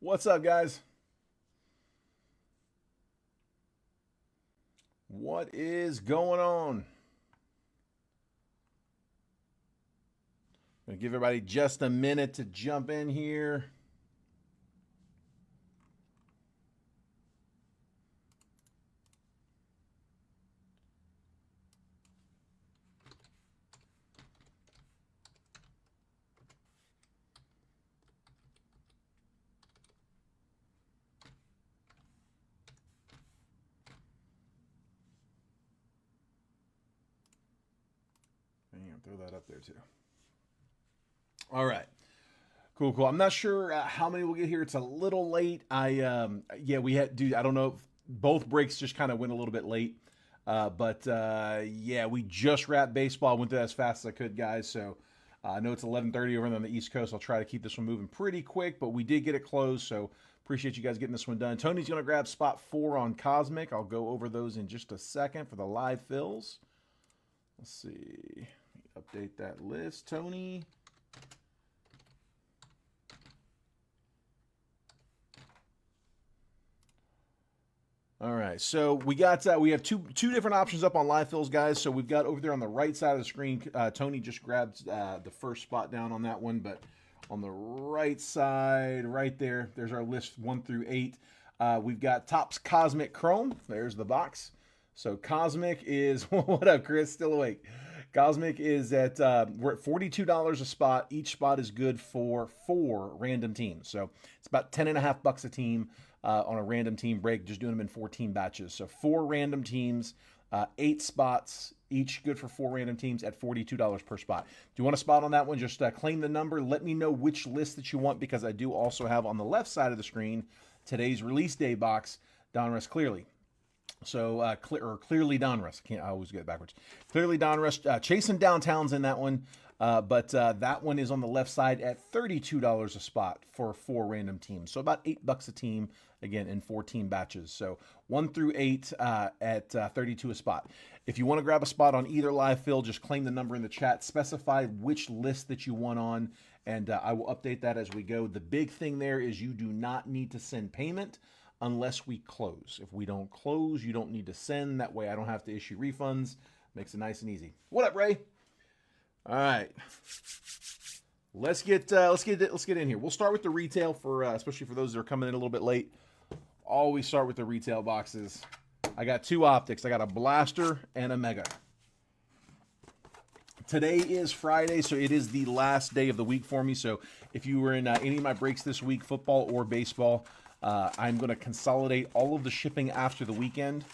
What's up, guys? What is going on? Gonna give everybody just a minute to jump in here. Damn, throw that up there too. All right. Cool, cool. I'm not sure how many we'll get here. It's a little late. Yeah, we had, dude, I don't know. Both breaks just kind of went a little bit late. But yeah, we just wrapped baseball. I went through that as fast as I could, guys. So I know it's 11:30 over on the East Coast. I'll try to keep this one moving pretty quick, but we did get it closed. So appreciate you guys getting this one done. Tony's going to grab spot 4 on Cosmic. I'll go over those in just a second for the live fills. Let's see. Update that list, Tony. All right, so we have two different options up on live fills, guys. So we've got over there on the right side of the screen. Tony just grabbed the first spot down on that one, but on the right side, right there, there's our list 1 through 8. We've got Topps Cosmic Chrome. There's the box. So Cosmic is what up, Chris? Still awake? Cosmic is at we're at $42 a spot. Each spot is good for 4 random teams. So it's about $10.50 a team on a random team break. Just doing them in 14 batches. So 4 random teams, 8 spots, each good for 4 random teams at $42 per spot. Do you want a spot on that one? Just claim the number. Let me know which list that you want, because I do also have on the left side of the screen today's release day box, Donruss Clearly. So Clearly Donruss. I always get it backwards. Clearly Donruss. Chasing Downtown's in that one. But that one is on the left side at $32 a spot for 4 random teams. So about $8 a team, again, in 14 batches. So 1 through 8 at $32 a spot. If you want to grab a spot on either live fill, just claim the number in the chat. Specify which list that you want on, and I will update that as we go. The big thing there is you do not need to send payment unless we close. If we don't close, you don't need to send. That way I don't have to issue refunds. Makes it nice and easy. What up, Ray? All right, let's get in here. We'll start with the retail for especially for those that are coming in a little bit late. Always start with the retail boxes. I got 2 optics. I got a blaster and a mega. Today is Friday, so it is the last day of the week for me. So if you were in any of my breaks this week, football or baseball, I'm going to consolidate all of the shipping after the weekend.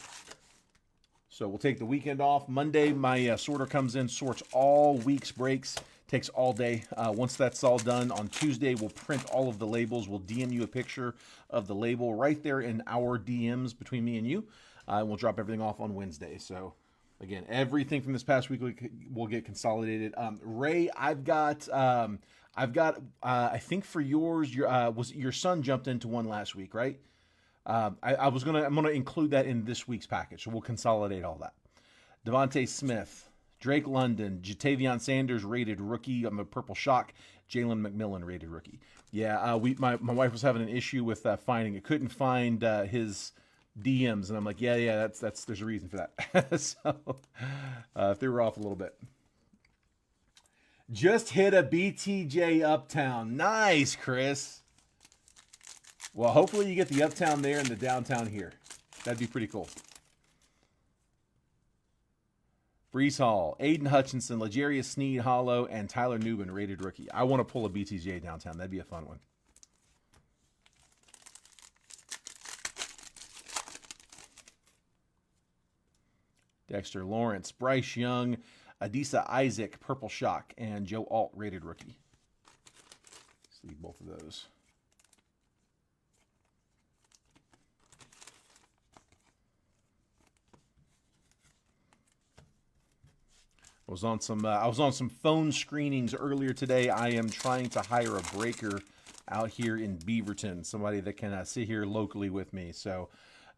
So we'll take the weekend off. Monday, my sorter comes in, sorts all week's breaks, takes all day. Once that's all done, on Tuesday, we'll print all of the labels. We'll DM you a picture of the label right there in our DMs between me and you. We'll drop everything off on Wednesday. So, again, everything from this past week will get consolidated. Ray, I've got. I think for yours, your son jumped into one last week, right? I'm gonna include that in this week's package, so we'll consolidate all that. Devontae Smith, Drake London, Jatavion Sanders rated rookie. I'm a Purple Shock. Jalen McMillan rated rookie. Yeah, my wife was having an issue with finding it. Couldn't find his DMs, and I'm like, yeah, that's there's a reason for that. So if they were off a little bit. Just hit a BTJ Uptown. Nice, Chris. Well, hopefully you get the Uptown there and the Downtown here. That'd be pretty cool. Brees Hall, Aiden Hutchinson, L'Jarius Sneed, Hollow, and Tyler Newman rated rookie. I want to pull a BTJ Downtown. That'd be a fun one. Dexter Lawrence, Bryce Young, Adisa Isaac, Purple Shock, and Joe Alt rated rookie. Let's leave both of those. I was on some phone screenings earlier today. I am trying to hire a breaker out here in Beaverton, somebody that can sit here locally with me. So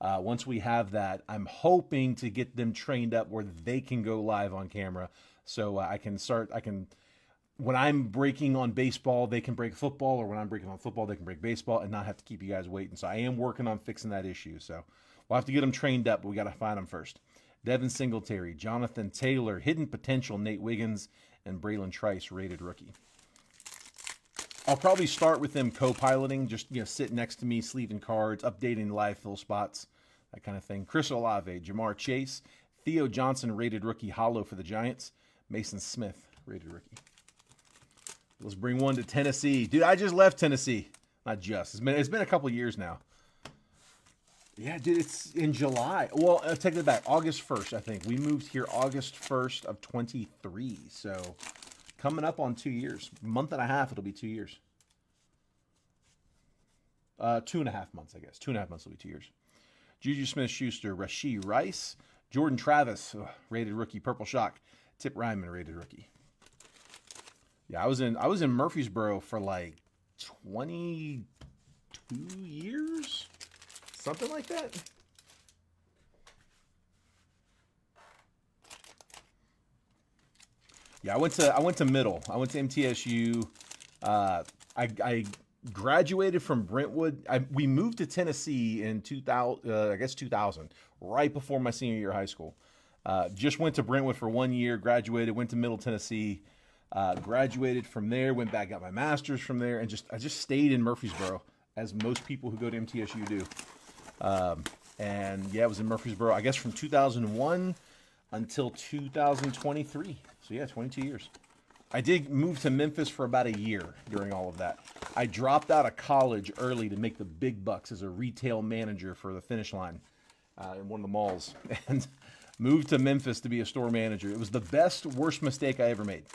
once we have that, I'm hoping to get them trained up where they can go live on camera. So I can when I'm breaking on baseball, they can break football, or when I'm breaking on football, they can break baseball, and not have to keep you guys waiting. So I am working on fixing that issue. So we'll have to get them trained up, but we got to find them first. Devin Singletary, Jonathan Taylor, hidden potential, Nate Wiggins, and Braylon Trice, rated rookie. I'll probably start with them co-piloting, just sit next to me, sleeving cards, updating live fill spots, that kind of thing. Chris Olave, Jamar Chase, Theo Johnson, rated rookie hollow for the Giants. Mason Smith, rated rookie. Let's bring one to Tennessee. Dude, I just left Tennessee. Not just. It's been a couple years now. Yeah, dude, it's in July. Well, take it back. August 1st, I think. We moved here August 1st of 23. So coming up on 2 years. Month and a half, it'll be 2 years. 2.5 months, I guess. 2.5 months will be 2 years. Juju Smith-Schuster, Rashee Rice, Jordan Travis, rated rookie, Purple Shock. Tip Ryman, rated rookie. Yeah, I was in Murfreesboro for like 22 years, something like that. Yeah, I went to middle. I went to MTSU. I graduated from Brentwood. We moved to Tennessee in 2000, right before my senior year of high school. Just went to Brentwood for 1 year, graduated, went to Middle Tennessee, graduated from there, went back, got my master's from there, and I just stayed in Murfreesboro, as most people who go to MTSU do. And yeah, I was in Murfreesboro, I guess, from 2001 until 2023. So yeah, 22 years. I did move to Memphis for about a year during all of that. I dropped out of college early to make the big bucks as a retail manager for the Finish Line in one of the malls, and moved to Memphis to be a store manager. It was the worst mistake I ever made.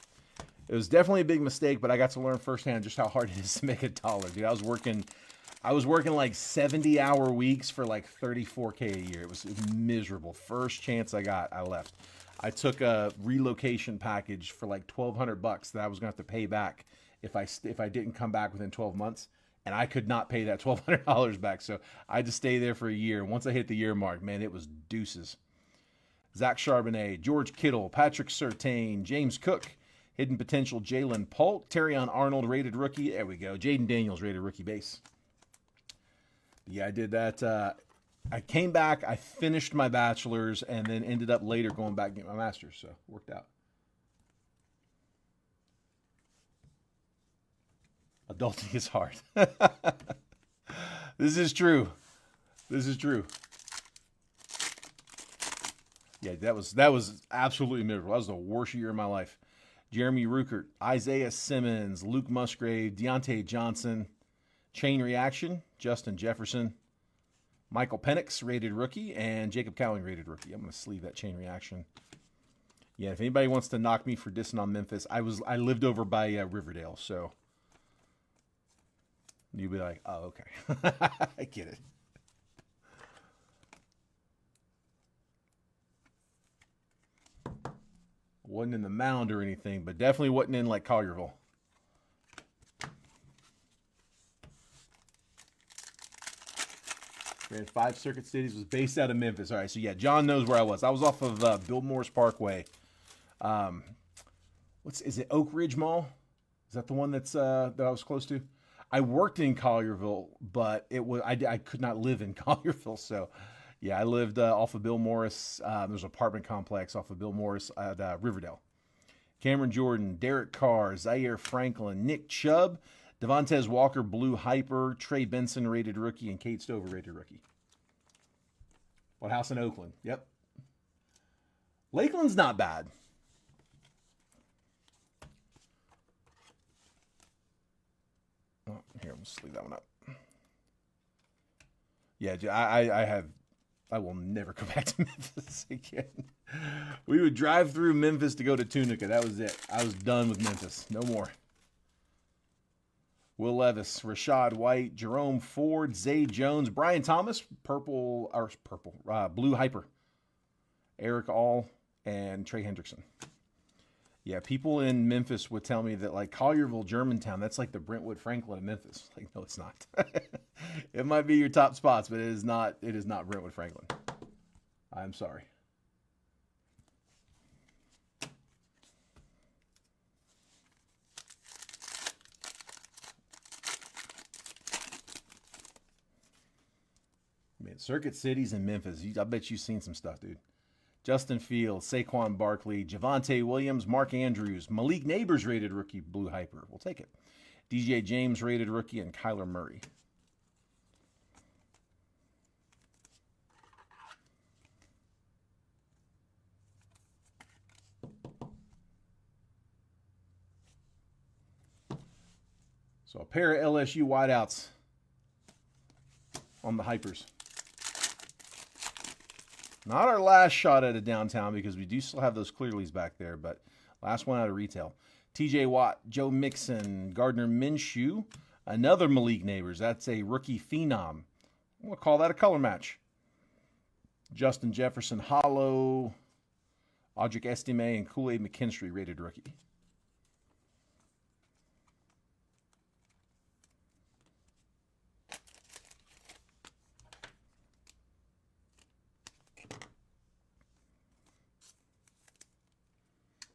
It was definitely a big mistake, but I got to learn firsthand just how hard it is to make $1. Dude, I was working like 70-hour weeks for like $34K a year. It was miserable. First chance I got, I left. I took a relocation package for like $1,200 that I was going to have to pay back if I didn't come back within 12 months, and I could not pay that $1,200 back. So I had to stay there for a year. Once I hit the year mark, man, it was deuces. Zach Charbonnet, George Kittle, Patrick Surtain, James Cook, hidden potential, Jalen Polk, Terrion Arnold, rated rookie. There we go. Jaden Daniels, rated rookie base. Yeah, I did that. I came back, I finished my bachelor's, and then ended up later going back and getting my master's, so it worked out. Adulting is hard. This is true. This is true. Yeah, that was absolutely miserable. That was the worst year of my life. Jeremy Ruckert, Isaiah Simmons, Luke Musgrave, Deontay Johnson, Chain Reaction, Justin Jefferson, Michael Penix, rated rookie, and Jacob Cowling, rated rookie. I'm going to sleeve that Chain Reaction. Yeah, if anybody wants to knock me for dissing on Memphis, I lived over by Riverdale, so you'd be like, oh, okay. I get it. Wasn't in the mound or anything, but definitely wasn't in like Collierville. Ran 5 circuit cities, was based out of Memphis. All right, so yeah, John knows where I was. I was off of Bill Morris Parkway. Is it Oak Ridge Mall? Is that the one that I was close to? I worked in Collierville, but I could not live in Collierville. So yeah, I lived off of Bill Morris. There's an apartment complex off of Bill Morris at Riverdale. Cameron Jordan, Derek Carr, Zaire Franklin, Nick Chubb, Devontae Walker, Blue Hyper, Trey Benson, rated rookie, and Kate Stover, rated rookie. What house in Oakland? Yep. Lakeland's not bad. Oh, here, I'm going to leave that one up. Yeah, I will never go back to Memphis again. We would drive through Memphis to go to Tunica. That was it. I was done with Memphis. No more. Will Levis, Rashad White, Jerome Ford, Zay Jones, Brian Thomas, Blue Hyper, Eric All, and Trey Hendrickson. Yeah, people in Memphis would tell me that like Collierville, Germantown, that's like the Brentwood Franklin of Memphis. Like, no, it's not. It might be your top spots, but it is not Brentwood Franklin. I'm sorry. Circuit Cities in Memphis. I bet you've seen some stuff, dude. Justin Fields, Saquon Barkley, Javonte Williams, Mark Andrews, Malik Neighbors rated rookie, Blue Hyper. We'll take it. DJ James rated rookie, and Kyler Murray. So a pair of LSU wideouts on the Hypers. Not our last shot at a downtown because we do still have those Clearleys back there, but last one out of retail. TJ Watt, Joe Mixon, Gardner Minshew, another Malik Neighbors. That's a rookie phenom. We'll call that a color match. Justin Jefferson, Hollow, Audric Estime, and Kool-Aid McKinstry rated rookie.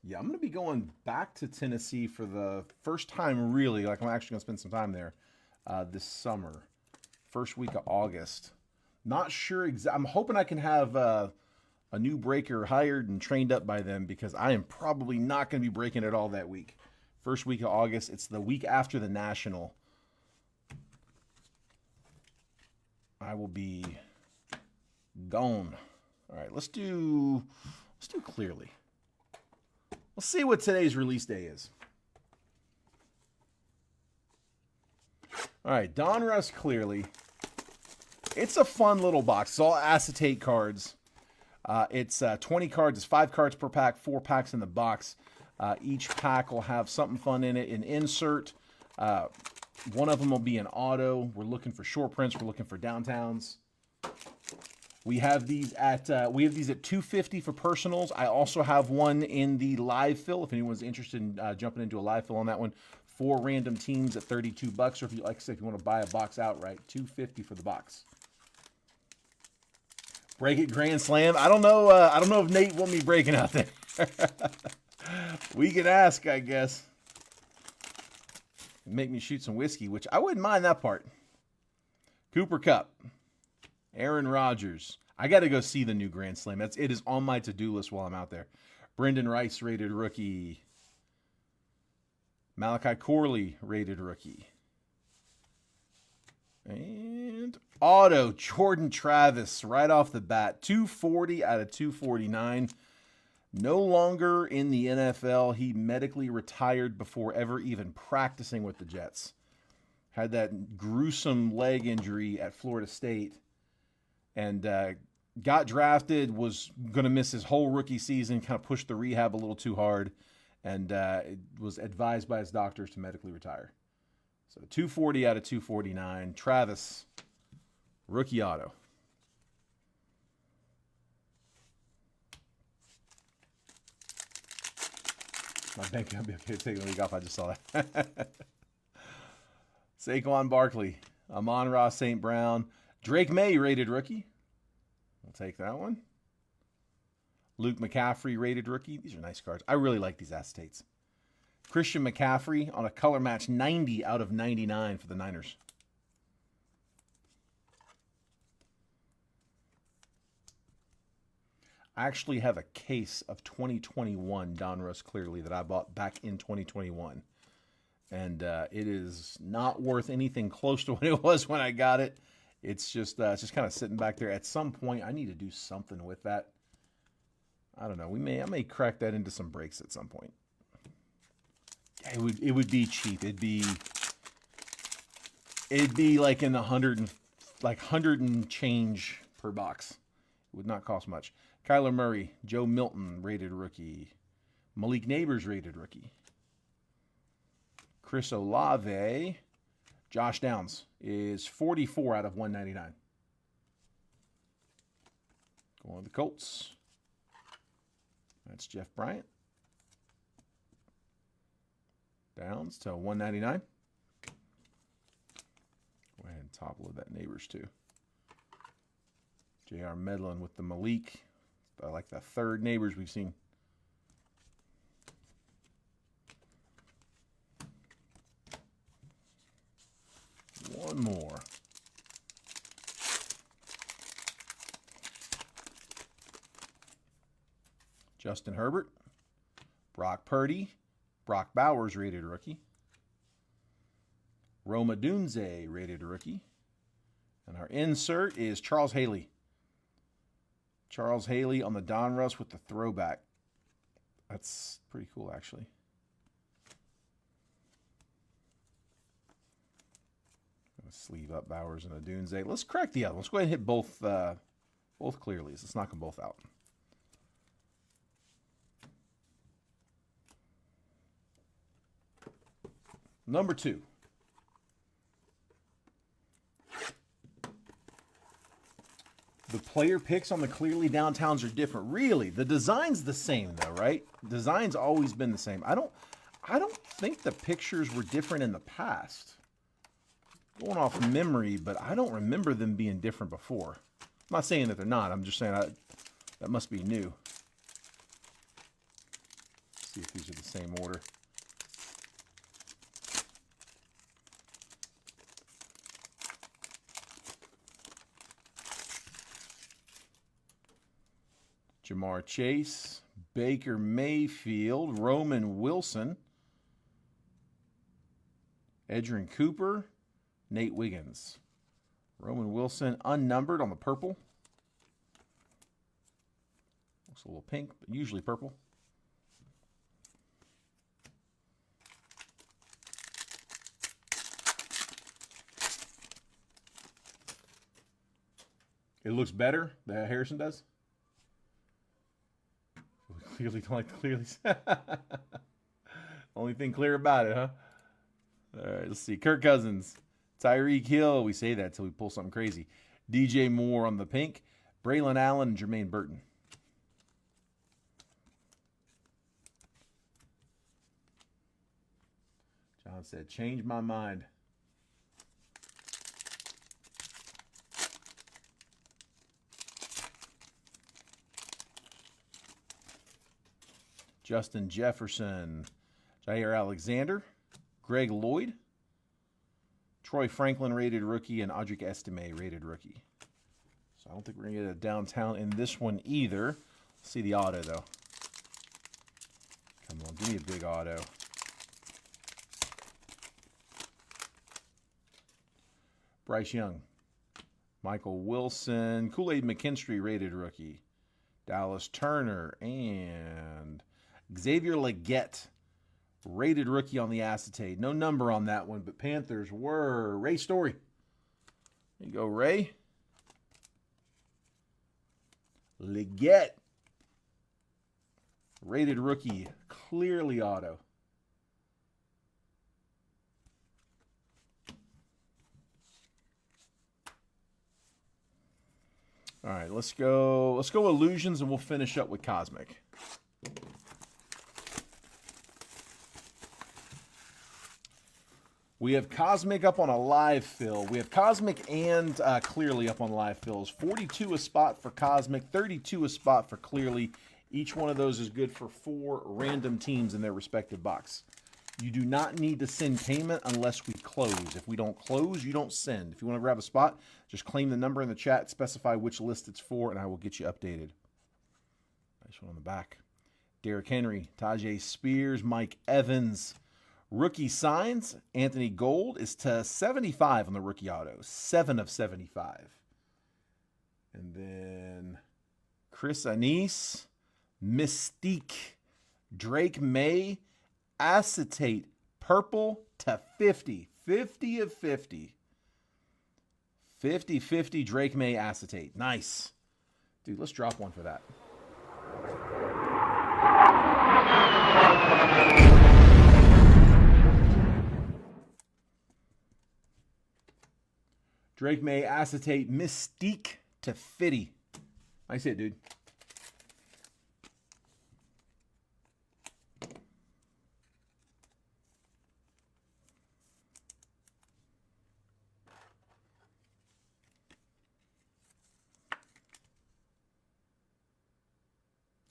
Yeah, I'm going to be going back to Tennessee for the first time, really. Like, I'm actually going to spend some time there this summer. First week of August. Not sure I'm hoping I can have a new breaker hired and trained up by them because I am probably not going to be breaking at all that week. First week of August. It's the week after the National. I will be gone. All right, let's do Clearly. Let's see what today's release day is. All right, Donruss Clearly. It's a fun little box. It's all acetate cards. It's 20 cards. It's 5 cards per pack, 4 packs in the box. Each pack will have something fun in it. An insert. One of them will be an auto. We're looking for short prints. We're looking for downtowns. We have these at $250 for personals. I also have one in the live fill. If anyone's interested in jumping into a live fill on that one, 4 random teams at $32. Or if you like I said, if you want to buy a box outright, $250 for the box. Break it Grand Slam. I don't know if Nate want me breaking out there. We can ask, I guess. Make me shoot some whiskey, which I wouldn't mind that part. Cooper Kupp. Aaron Rodgers. I got to go see the new Grand Slam. It is on my to-do list while I'm out there. Brendan Rice, rated rookie. Malachi Corley, rated rookie. And auto, Jordan Travis, right off the bat. 240 out of 249. No longer in the NFL. He medically retired before ever even practicing with the Jets. Had that gruesome leg injury at Florida State. And got drafted, was going to miss his whole rookie season, kind of pushed the rehab a little too hard, and was advised by his doctors to medically retire. So 240 out of 249. Travis, rookie auto. My bank will be okay taking a week off. I just saw that. Saquon Barkley, Amon-Ra St. Brown, Drake May, rated rookie. We'll take that one. Luke McCaffrey, rated rookie. These are nice cards. I really like these acetates. Christian McCaffrey on a color match 90 out of 99 for the Niners. I actually have a case of 2021 Donruss Clearly that I bought back in 2021. And it is not worth anything close to what it was when I got it. It's just kind of sitting back there. At some point, I need to do something with that. I don't know. I may crack that into some breaks at some point. It would be cheap. It'd be like in the 100 and change per box. It would not cost much. Kyler Murray, Joe Milton, rated rookie. Malik Neighbors, rated rookie. Chris Olave, Josh Downs is 44 out of 199. Going to the Colts. That's Jeff Bryant. Downs to 199. Go ahead and top load that Neighbors too. J.R. Medlin with the Malik. I like the third Neighbors we've seen. One more. Justin Herbert, Brock Purdy, Brock Bowers, rated rookie. Roma Dunze, rated rookie. And our insert is Charles Haley. Charles Haley on the Donruss with the throwback. That's pretty cool, actually. Sleeve up Bowers and a Dunze. Let's crack the other. Let's go ahead and hit both clearlies. Let's knock them both out. Number 2. The player picks on the clearly downtowns are different. Really, the design's the same though, right? Design's always been the same. I don't think the pictures were different in the past. Going off memory, but I don't remember them being different before. I'm not saying that they're not. I'm just saying that must be new. Let's see if these are the same order. Jamar Chase, Baker Mayfield, Roman Wilson, Edgerrin Cooper, Nate Wiggins. Roman Wilson unnumbered on the purple. Looks a little pink, but usually purple. It looks better than Harrison does. Clearly don't like the clearly. Only thing clear about it, huh? All right, let's see. Kirk Cousins, Tyreek Hill. We say that until we pull something crazy. DJ Moore on the pink. Braylon Allen and Jermaine Burton. John said, change my mind. Justin Jefferson, Jair Alexander, Greg Lloyd, Troy Franklin rated rookie, and Audric Estime rated rookie. So I don't think we're going to get a downtown in this one either. Let's see the auto, though. Come on, give me a big auto. Bryce Young, Michael Wilson, Kool-Aid McKinstry rated rookie, Dallas Turner, and Xavier Legette, rated rookie on the acetate. No number on that one, but Panthers were Ray Story. There you go, Ray. Legette, rated rookie, clearly auto. All right, let's go Illusions, and we'll finish up with Cosmic. We have Cosmic up on a live fill. We have Cosmic and Clearly up on live fills. 42 a spot for Cosmic, 32 a spot for Clearly. Each one of those is good for 4 random teams in their respective box. You do not need to send payment unless we close. If we don't close, you don't send. If you want to grab a spot, just claim the number in the chat, specify which list it's for, and I will get you updated. Nice one on the back. Derrick Henry, Tajay Spears, Mike Evans. Rookie signs, Anthony Gold is to 75 on the rookie auto. 7 of 75. And then Chris Anise, Mystique, Drake May, acetate, purple to 50. 50 of 50. 50-50 Drake May acetate. Nice. Dude, let's drop one for that. Drake May acetate, Mystique to 50. Nice hit, dude.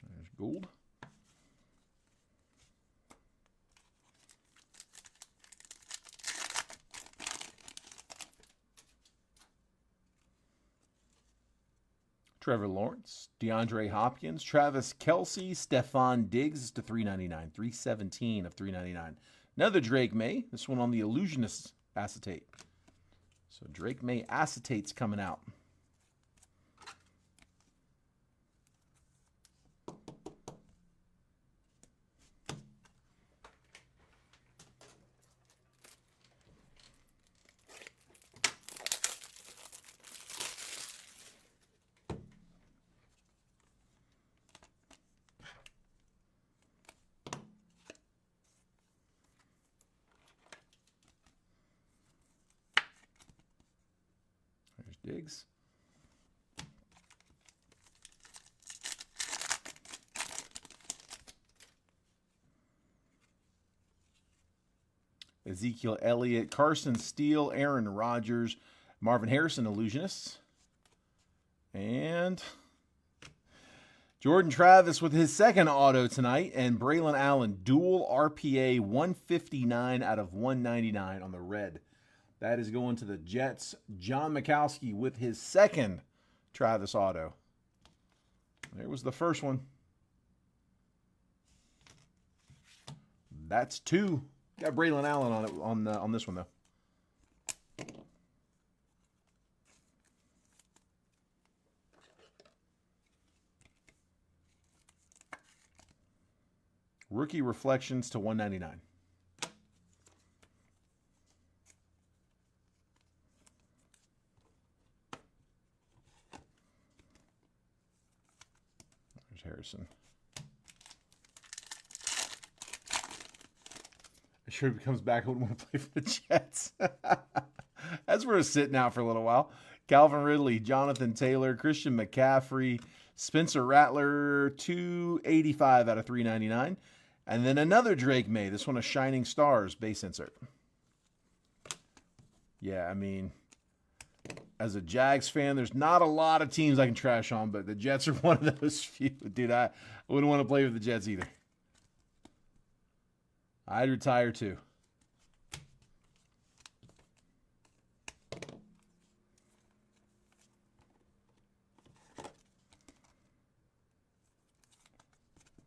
There's Gold. Trevor Lawrence, DeAndre Hopkins, Travis Kelce, Stephon Diggs to 399, 317 of 399. Another Drake May. This one on the Illusionist acetate. So Drake May acetate's coming out. There's Diggs. Ezekiel Elliott, Carson Steele, Aaron Rodgers, Marvin Harrison, Illusionists. And Jordan Travis with his second auto tonight. And Braylon Allen, dual RPA 159 out of 199 on the red. That is going to the Jets. John Mikowski with his second Travis auto. There was the first one. That's two. Got Braylon Allen on it on this one though. Rookie Reflections to 199. There's Harrison. I'm sure if he comes back, I wouldn't want to play for the Jets. That's where it's sitting out for a little while. Calvin Ridley, Jonathan Taylor, Christian McCaffrey, Spencer Rattler, 285 out of 399. And then another Drake May. This one a Shining Stars base insert. Yeah, I mean, as a Jags fan, there's not a lot of teams I can trash on, but the Jets are one of those few. Dude, I wouldn't want to play with the Jets either. I'd retire too.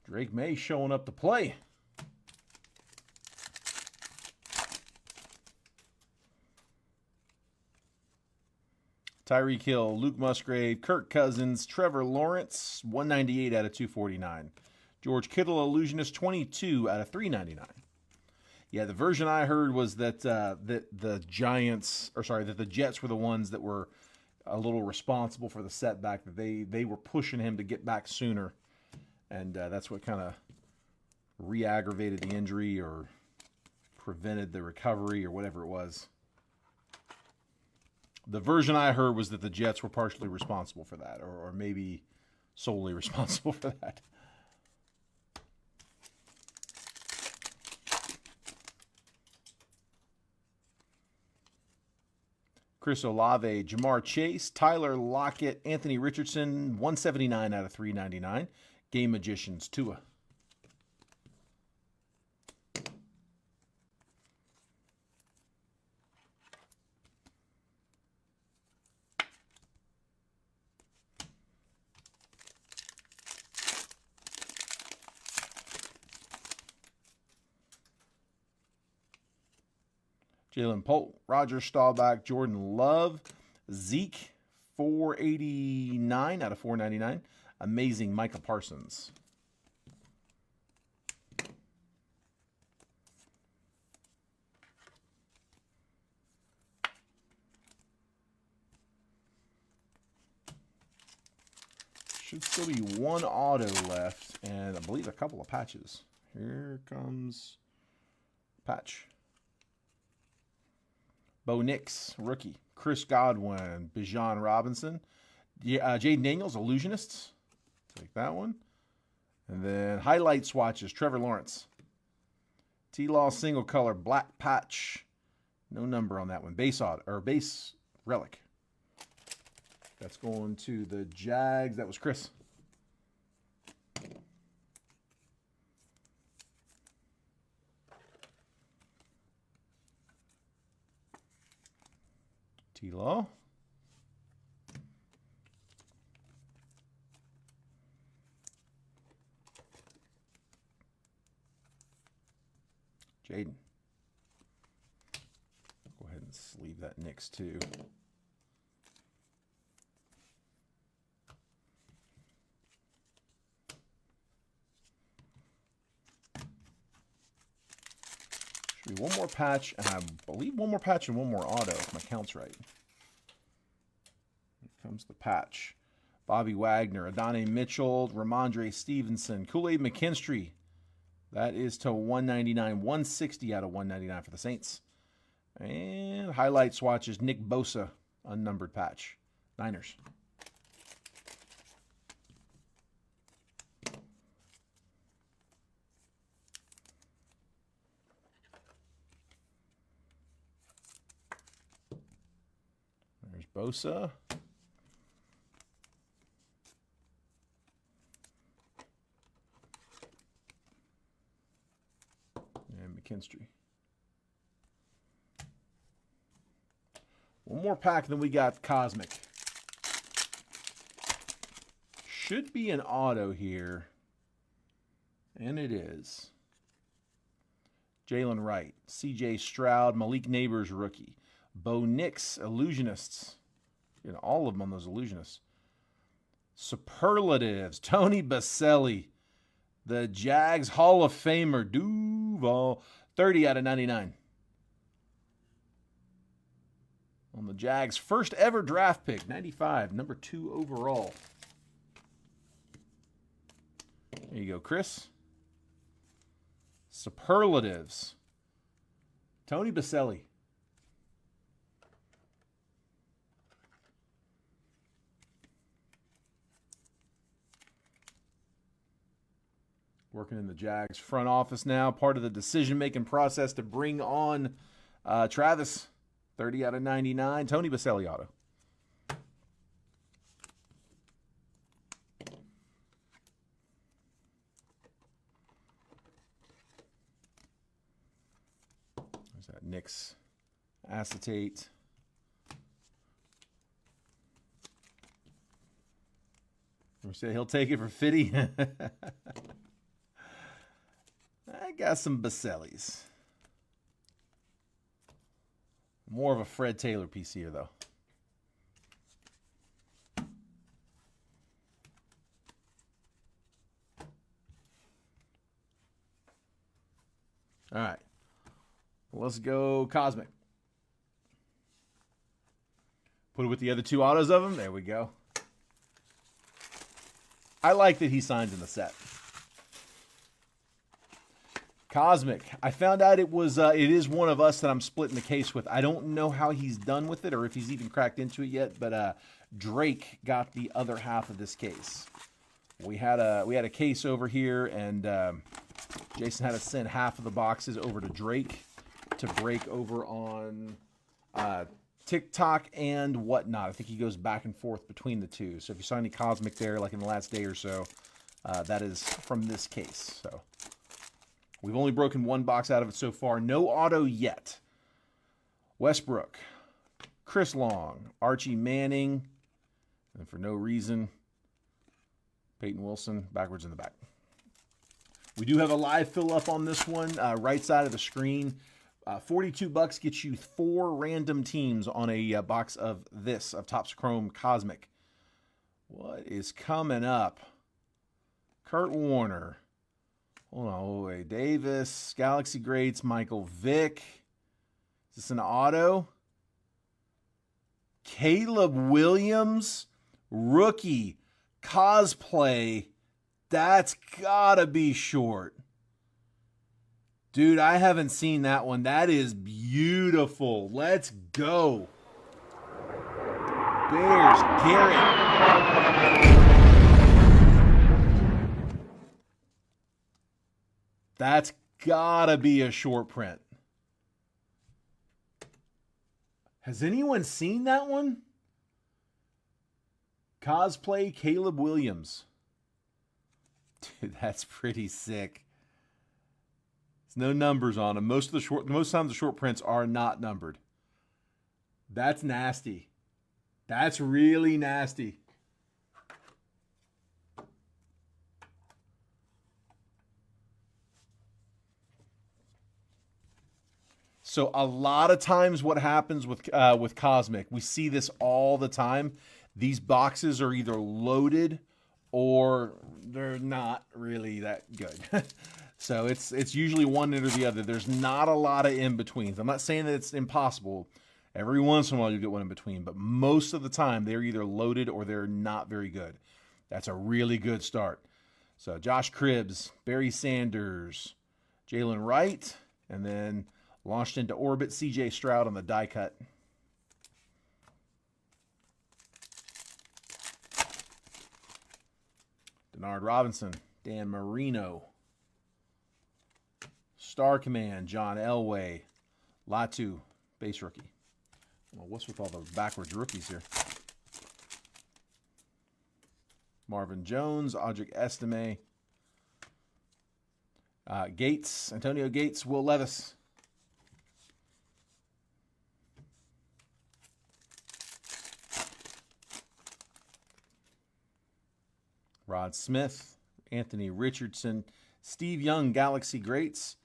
Drake May showing up to play. Tyreek Hill, Luke Musgrave, Kirk Cousins, Trevor Lawrence, 198 out of 249. George Kittle, Illusionist, 22 out of 399. Yeah, the version I heard was that that the Jets were the ones that were a little responsible for the setback. That they were pushing him to get back sooner. And that's what kind of re-aggravated the injury or prevented the recovery or whatever it was. The version I heard was that the Jets were partially responsible for that, or maybe solely responsible for that. Chris Olave, Jamar Chase, Tyler Lockett, Anthony Richardson, 179 out of 399. Game Magicians, Tua. Jalen Polt, Roger Staubach, Jordan Love, Zeke, 489 out of 499. Amazing Micah Parsons. Should still be one auto left, and I believe a couple of patches. Here comes patch. Bo Nix, rookie. Chris Godwin, Bijan Robinson. Jaden Daniels, Illusionists. Take that one. And then highlight swatches, Trevor Lawrence. T-Law single color, black patch. No number on that one. Base relic. That's going to the Jags. That was Chris. T-Law. Jaden. Go ahead and sleeve that Knicks too. Should be one more patch, and I believe one more patch and one more auto, if my count's right. Here comes the patch. Bobby Wagner, Adonai Mitchell, Ramondre Stevenson, Kool-Aid McKinstry. That is to 199, 160 out of 199 for the Saints. And highlight swatches, Nick Bosa, unnumbered patch. Niners. There's Bosa. And McKinstry. One more pack, then we got Cosmic. Should be an auto here. And it is. Jalen Wright, C.J. Stroud, Malik Neighbors rookie. Bo Nix, Illusionists. You know, all of them on those Illusionists. Superlatives, Tony Baselli. The Jags Hall of Famer, Duval. 30 out of 99. On the Jags' first ever draft pick, 95, number 2 overall. There you go, Chris. Superlatives. Tony Baselli. Working in the Jags front office now, part of the decision-making process to bring on Travis. 30 out of 99, Tony Baselli auto. There's that Knicks acetate. We say he'll take it for 50. I got some Basellis. More of a Fred Taylor piece here, though. All right. Let's go Cosmic. Put it with the other 2 autos of them. There we go. I like that he signs in the set. Cosmic. I found out it is one of us that I'm splitting the case with. I don't know how he's done with it or if he's even cracked into it yet, but Drake got the other half of this case. We had a case over here, and Jason had to send half of the boxes over to Drake to break over on TikTok and whatnot. I think he goes back and forth between the two. So if you saw any Cosmic there, like in the last day or so, that is from this case. So we've only broken 1 box out of it so far. No auto yet. Westbrook, Chris Long, Archie Manning, and for no reason, Peyton Wilson, backwards in the back. We do have a live fill up on this one, right side of the screen. $42 gets you 4 random teams on a box of this, of Topps Chrome Cosmic. What is coming up? Kurt Warner. Hold on, wait. Davis, Galaxy Greats, Michael Vick. Is this an auto? Caleb Williams, rookie, cosplay. That's gotta be short. Dude, I haven't seen that one. That is beautiful. Let's go. Bears, Garrett. That's gotta be a short print. Has anyone seen that one? Cosplay Caleb Williams. Dude, that's pretty sick. There's no numbers on them. Most times the short prints are not numbered. That's nasty. That's really nasty. So a lot of times what happens with Cosmic, we see this all the time. These boxes are either loaded or they're not really that good. So it's usually one end or the other. There's not a lot of in-betweens. I'm not saying that it's impossible. Every once in a while you get one in between, but most of the time they're either loaded or they're not very good. That's a really good start. So Josh Cribbs, Barry Sanders, Jalen Wright, and then launched into orbit, C.J. Stroud on the die cut. Denard Robinson, Dan Marino, Star Command, John Elway, Latu, base rookie. Well, what's with all the backwards rookies here? Marvin Jones, Audric Estime, Gates, Antonio Gates, Will Levis. Rod Smith, Anthony Richardson, Steve Young, Galaxy Greats,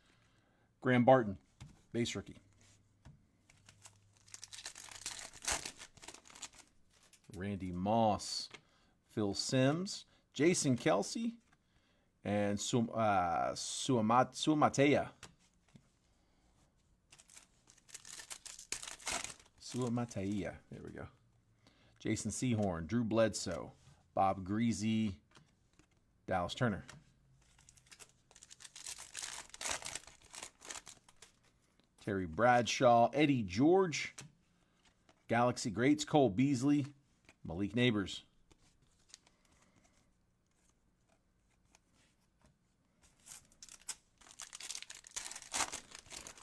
Graham Barton, base rookie. Randy Moss, Phil Simms, Jason Kelsey, and Suamatea. Suamatea. There we go. Jason Sehorn, Drew Bledsoe, Bob Greasy, Dallas Turner. Terry Bradshaw, Eddie George, Galaxy Greats, Cole Beasley, Malik Neighbors.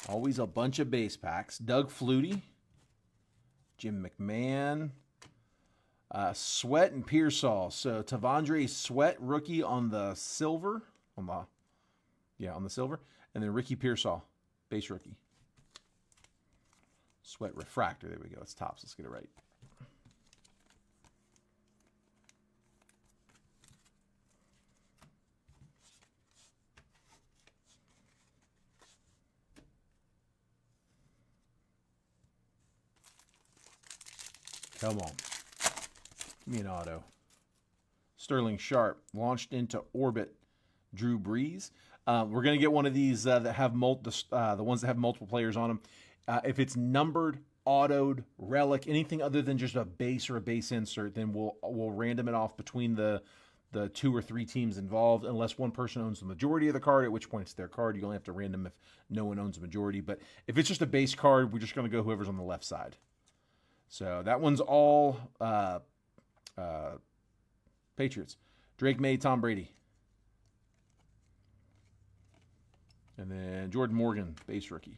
Always a bunch of base packs. Doug Flutie, Jim McMahon, Sweat and Pearsall. So Tavondre Sweat, rookie on the silver. On the silver. And then Ricky Pearsall, base rookie. Sweat refractor. There we go. It's tops. Let's get it right. Come on. Give me an auto. Sterling Sharp, launched into orbit, Drew Brees. We're going to get one of these that have the ones that have multiple players on them. If it's numbered, autoed, relic, anything other than just a base or a base insert, then we'll random it off between the 2 or 3 teams involved, unless one person owns the majority of the card, at which point it's their card. You only have to random if no one owns the majority. But if it's just a base card, we're just going to go whoever's on the left side. So that one's all Patriots. Drake May, Tom Brady. And then Jordan Morgan, base rookie.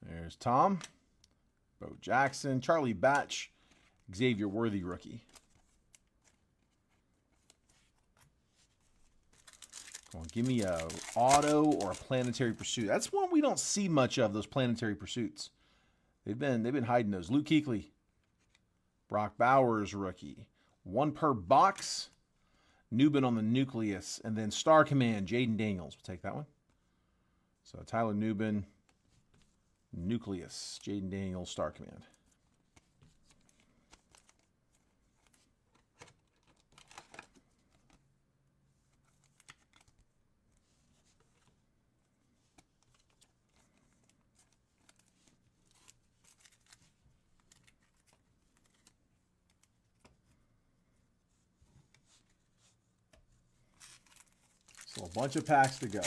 There's Tom. Bo Jackson, Charlie Batch, Xavier Worthy, rookie. Come on, give me a auto or a planetary pursuit. That's one we don't see much of, those planetary pursuits. They've been hiding those. Luke Kuechly, Brock Bowers, rookie. 1 per box. Newbin on the nucleus, and then Star Command, Jaden Daniels. We'll take that one. So Tyler Newbin, nucleus, Jaden Daniels, Star Command. So a bunch of packs to go.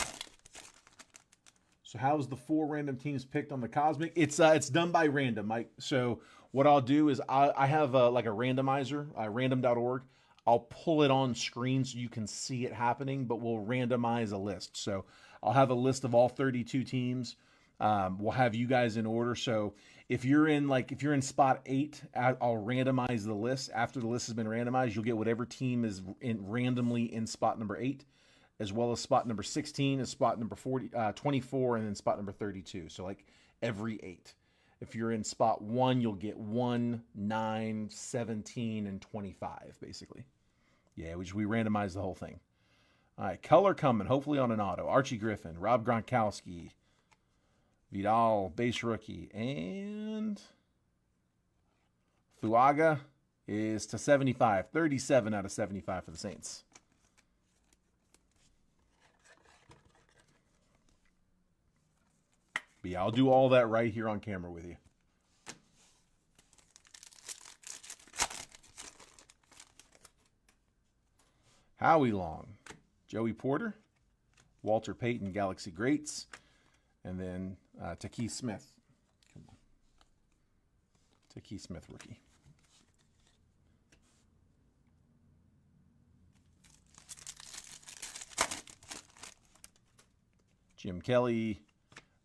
So how's the 4 random teams picked on the Cosmic? It's done by random, Mike. So what I'll do is I have like a randomizer, random.org. I'll pull it on screen so you can see it happening, but we'll randomize a list. So I'll have a list of all 32 teams. We'll have you guys in order. So if you're in spot 8, I'll randomize the list. After the list has been randomized, you'll get whatever team is randomly in spot number 8. As well as spot number 16, as spot number 24, and then spot number 32. So like every 8. If you're in spot 1, you'll get 1, 9, 17, and 25, basically. Yeah, we randomized the whole thing. All right, color coming, hopefully on an auto. Archie Griffin, Rob Gronkowski, Vidal, base rookie, and Fuaga is to 75. 37 out of 75 for the Saints. But yeah, I'll do all that right here on camera with you. Howie Long, Joey Porter, Walter Payton, Galaxy Greats, and then Taki Smith. Come on. Taki Smith rookie. Jim Kelly,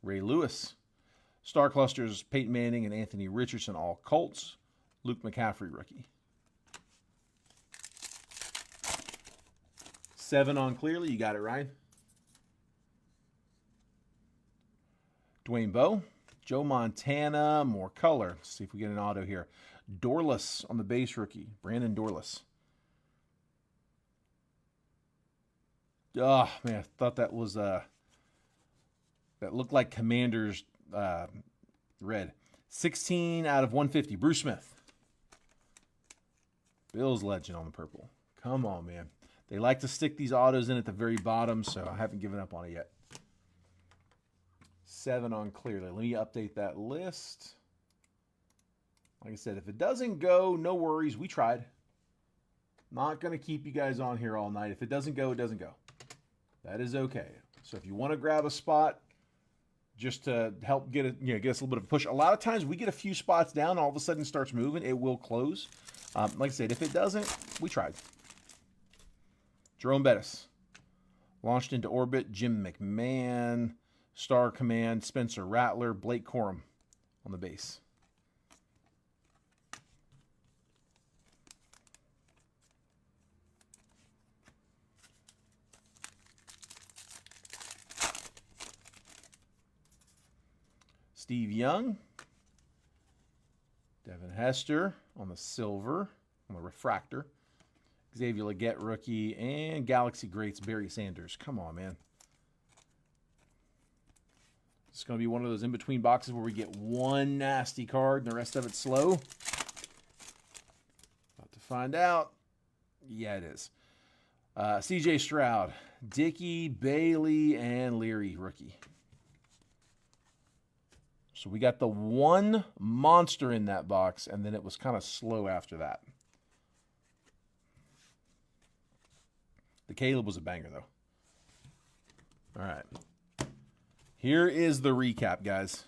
Ray Lewis. Star Clusters, Peyton Manning and Anthony Richardson, all Colts. Luke McCaffrey, rookie. 7 on clearly. You got it, Ryan. Dwayne Bowe. Joe Montana, more color. Let's see if we get an auto here. Dorless on the base rookie. Brandon Dorless. Oh, man, I thought that was... that looked like Commanders red. 16 out of 150. Bruce Smith. Bills legend on the purple. Come on, man. They like to stick these autos in at the very bottom, so I haven't given up on it yet. 7 on clearly. Let me update that list. Like I said, if it doesn't go, no worries. We tried. Not going to keep you guys on here all night. If it doesn't go, it doesn't go. That is okay. So if you want to grab a spot, just to help get us a little bit of a push. A lot of times we get a few spots down, all of a sudden it starts moving. It will close. Like I said, if it doesn't, we tried. Jerome Bettis. Launched into orbit. Jim McMahon. Star Command. Spencer Rattler. Blake Corum on the base. Steve Young. Devin Hester on the silver, on the refractor. Xavier Legette, rookie, and Galaxy Greats, Barry Sanders. Come on, man. It's going to be one of those in-between boxes where we get one nasty card and the rest of it's slow. About to find out. Yeah, it is. C.J. Stroud, Dickey, Bailey, and Leary, rookie. So we got the one monster in that box, and then it was kind of slow after that. The Caleb was a banger, though. All right. Here is the recap, guys.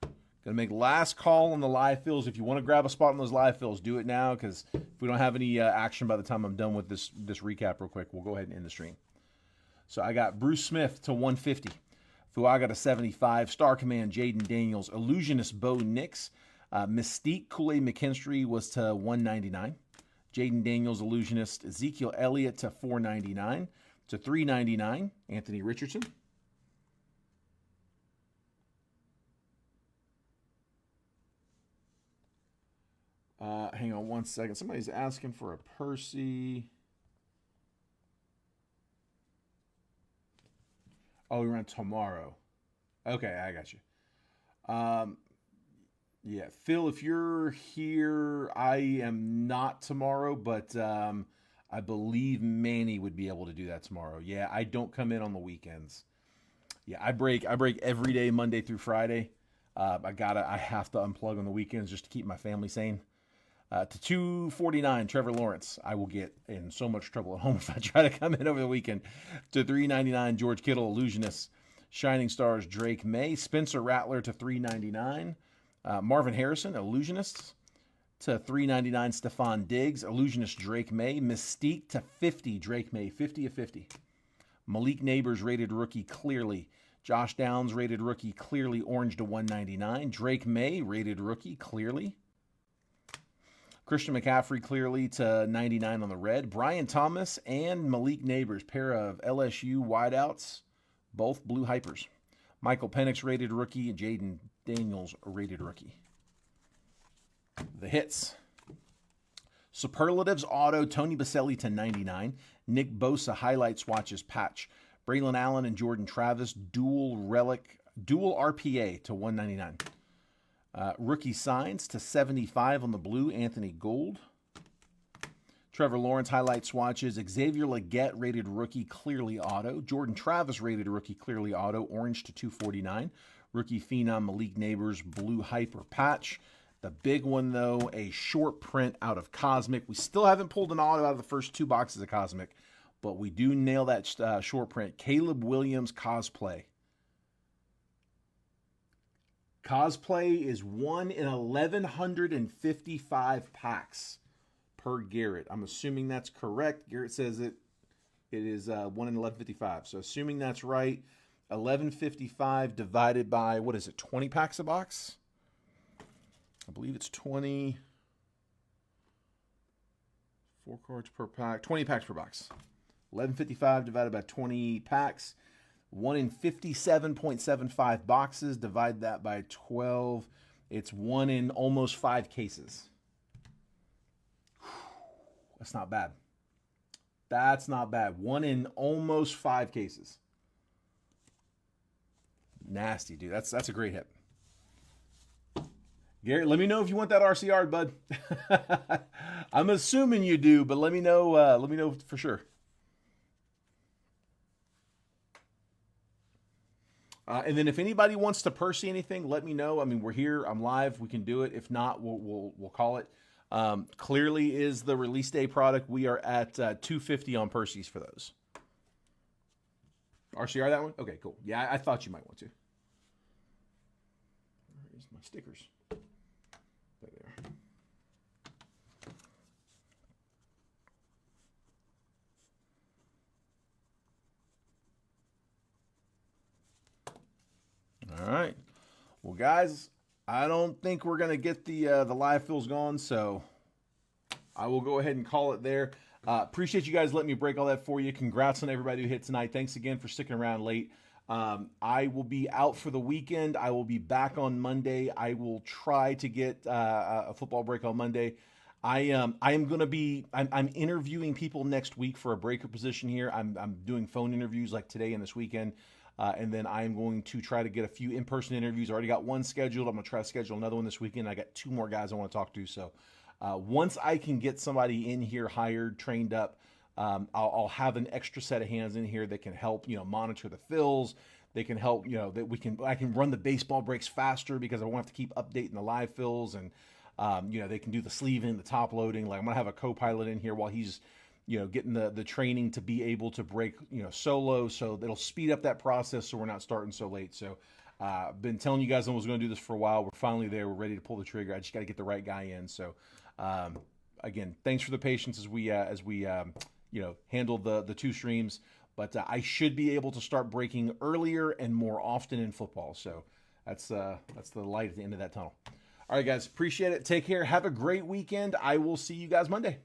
Going to make last call on the live fills. If you want to grab a spot on those live fills, do it now, because if we don't have any action by the time I'm done with this recap real quick, we'll go ahead and end the stream. So I got Bruce Smith to 150. Fuaga to 75. Star Command, Jaden Daniels. Illusionist, Bo Nix. Mystique, Kool-Aid McKinstry was to 199. Jaden Daniels, Illusionist. Ezekiel Elliott to 499. To 399, Anthony Richardson. Hang on one second. Somebody's asking for a Percy. Oh, we run tomorrow. Okay, I got you. Yeah, Phil, if you're here, I am not tomorrow, but I believe Manny would be able to do that tomorrow. Yeah, I don't come in on the weekends. Yeah, I break every day, Monday through Friday. I have to unplug on the weekends just to keep my family sane. To 249, Trevor Lawrence. I will get in so much trouble at home if I try to come in over the weekend. To 399, George Kittle, Illusionist. Shining Stars, Drake May. Spencer Rattler to 399. Marvin Harrison, Illusionist. To 399, Stephon Diggs, Illusionist, Drake May. Mystique to 50, Drake May, 50 of 50. Malik Neighbors, rated rookie, clearly. Josh Downs, rated rookie, clearly. Orange to 199. Drake May, rated rookie, clearly. Christian McCaffrey, clearly to 99 on the red. Brian Thomas and Malik Neighbors, pair of LSU wideouts, both blue hypers. Michael Penix, rated rookie. Jaden Daniels, rated rookie. The hits. Superlatives auto, Tony Baselli to 99. Nick Bosa highlight swatches patch. Braylon Allen and Jordan Travis dual RPA to 199. Rookie signs to 75 on the blue, Anthony Gould. Trevor Lawrence highlight swatches. Xavier Legette rated rookie, clearly auto. Jordan Travis rated rookie, clearly auto, orange to 249. Rookie phenom Malik Neighbors, blue hyper patch. The big one, though, a short print out of Cosmic. We still haven't pulled an auto out of the first 2 boxes of Cosmic, but we do nail that short print. Caleb Williams cosplay. Cosplay is 1 in 1,155 packs per Garrett. I'm assuming that's correct. Garrett says it is 1 in 1,155. So assuming that's right, 1,155 divided by, what is it, 20 packs a box? I believe it's 20. 4 cards per pack. 20 packs per box. 1,155 divided by 20 packs. 1 in 57.75 boxes. Divide that by 12. It's 1 in almost 5 cases. That's not bad. That's not bad. 1 in almost 5 cases. Nasty, dude. That's a great hit. Garrett, let me know if you want that RCR, bud. I'm assuming you do, but let me know. Let me know for sure. And then if anybody wants to Percy anything, let me know. I mean, we're here. I'm live. We can do it. If not, we'll call it. Clearly is the release day product. We are at $250 on Percy's for those. RCR that one? Okay, cool. Yeah, I thought you might want to. Where's my stickers? There they are. All right. Well, guys, I don't think we're going to get the live fills going, so I will go ahead and call it there. Appreciate you guys letting me break all that for you. Congrats on everybody who hit tonight. Thanks again for sticking around late. I will be out for the weekend. I will be back on Monday. I will try to get a football break on Monday. I'm interviewing people next week for a breaker position here. I'm doing phone interviews like today and this weekend. And then I'm going to try to get a few in-person interviews. I already got one scheduled. I'm going to try to schedule another one this weekend. I got 2 more guys I want to talk to. So once I can get somebody in here hired, trained up, I'll have an extra set of hands in here that can help, monitor the fills. They can help, that I can run the baseball breaks faster because I won't have to keep updating the live fills, and they can do the sleeving, the top loading. Like I'm gonna have a co-pilot in here while he's, getting the training to be able to break, solo. So it'll speed up that process so we're not starting so late. So been telling you guys I was going to do this for a while. We're finally there. We're ready to pull the trigger. I just got to get the right guy in. So again, thanks for the patience as we handle the 2 streams. But I should be able to start breaking earlier and more often in football. So that's the light at the end of that tunnel. All right, guys, appreciate it. Take care. Have a great weekend. I will see you guys Monday.